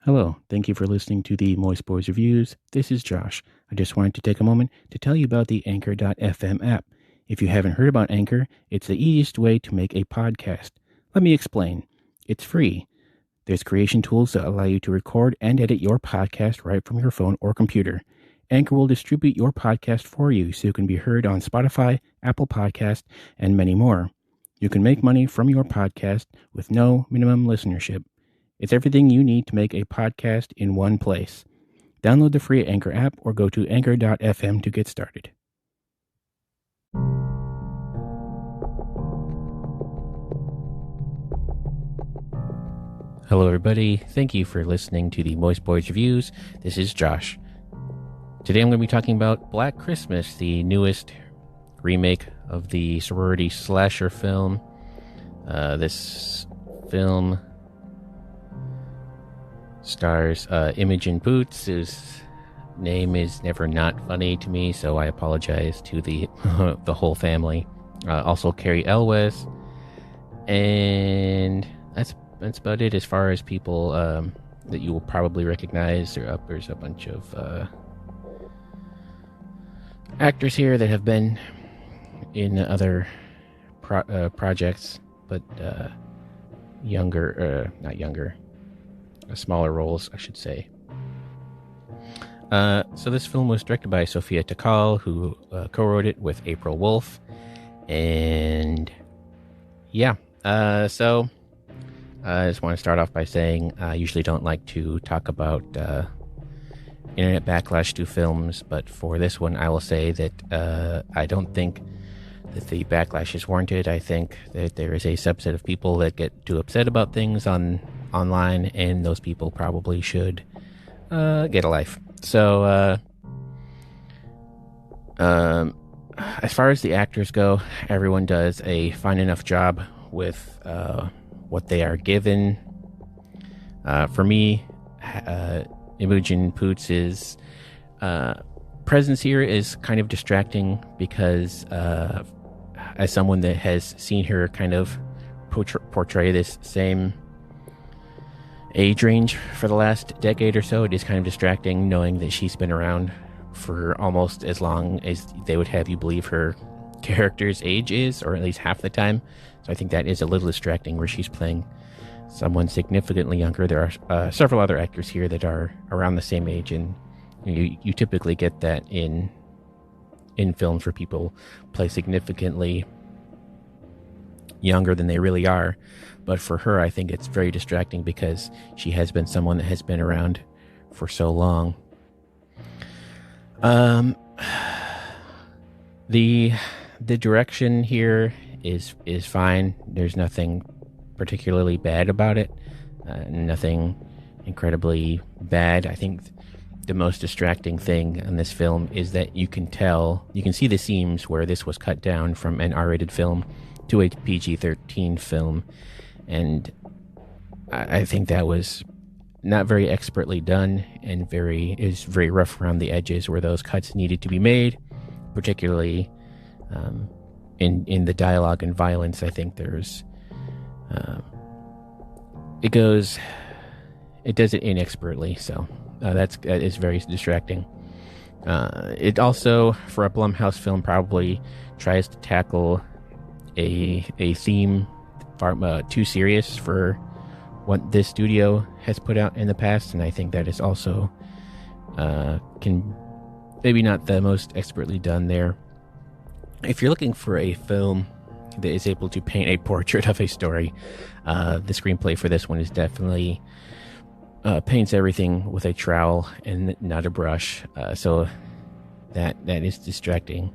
Hello, thank you for listening to the Moist Boys Reviews. This is Josh. I just wanted to take a moment to tell you about the Anchor.fm app. If you haven't heard about Anchor, it's the easiest way to make a podcast. Let me explain. It's free. There's creation tools that allow you to record and edit your podcast right from your phone or computer. Anchor will distribute your podcast for you so you can be heard on Spotify, Apple Podcast, and many more. You can make money from your podcast with no minimum listenership. It's everything you need to make a podcast in one place. Download the free Anchor app or go to anchor.fm to get started. Hello, everybody. Thank you for listening to the Moist Boys Reviews. This is Josh. Today I'm going to be talking about Black Christmas, the newest remake of the sorority slasher film. This film stars Imogen Poots, whose name is never not funny to me, so I apologize to the the whole family. Also Carrie Elwes, and that's about it as far as people that you will probably recognize. There's a bunch of actors here that have been in other projects, but smaller roles, I should say. So this film was directed by Sophia Takal, who co-wrote it with April Wolf. And yeah, so I just want to start off by saying I usually don't like to talk about internet backlash to films, but for this one I will say that I don't think that the backlash is warranted. I think that there is a subset of people that get too upset about things online, and those people probably should get a life. So as far as the actors go, everyone does a fine enough job with what they are given. For me, Imogen Poots' presence here is kind of distracting because as someone that has seen her kind of portray this same age range for the last decade or so, it is kind of distracting knowing that she's been around for almost as long as they would have you believe her character's age is, or at least half the time. So I think that is a little distracting where she's playing someone significantly younger. There are several other actors here that are around the same age, and you typically get that in films where people play significantly younger than they really are. But for her, I think it's very distracting because she has been someone that has been around for so long. The direction here is fine. There's nothing particularly bad about it. Nothing incredibly bad. I think the most distracting thing in this film is that you can see the seams where this was cut down from an R-rated film to a PG-13 film, and I think that was not very expertly done and is very rough around the edges where those cuts needed to be made, particularly in the dialogue and violence. I think there's it does it inexpertly, so that is very distracting. It also, for a Blumhouse film, probably tries to tackle a theme far too serious for what this studio has put out in the past, and I think that is also can maybe not the most expertly done there. If you're looking for a film that is able to paint a portrait of a story, the screenplay for this one is definitely paints everything with a trowel and not a brush, so that is distracting.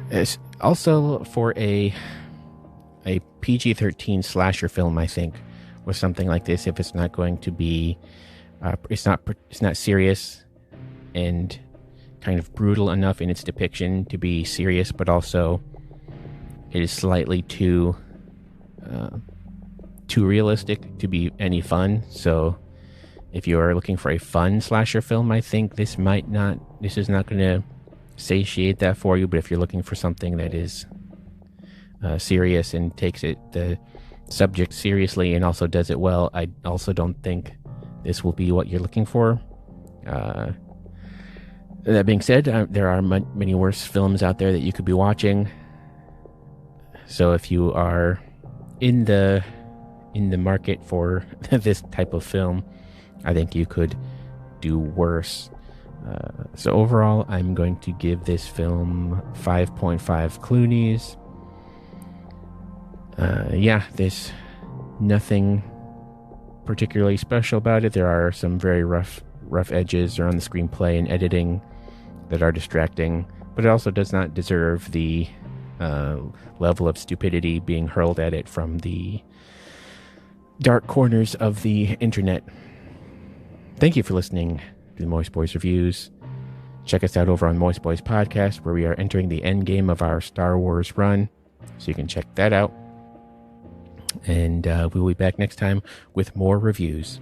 It's also for a PG-13 slasher film, I think, with something like this, if it's not going to be it's not serious and kind of brutal enough in its depiction to be serious, but also it is slightly too realistic to be any fun. So if you are looking for a fun slasher film, I think this is not going to satiate that for you. But if you're looking for something that is serious and takes it the subject seriously and also does it well, I also don't think this will be what you're looking for. That being said, there are many worse films out there that you could be watching. So if you are in the market for this type of film, I think you could do worse. So overall, I'm going to give this film 5.5 Clooney's. There's nothing particularly special about it. There are some very rough edges around the screenplay and editing that are distracting, but it also does not deserve the level of stupidity being hurled at it from the dark corners of the internet. Thank you for listening to the Moist Boys Reviews. Check us out over on Moist Boys Podcast, where we are entering the end game of our Star Wars run, so you can check that out. And we'll be back next time with more reviews.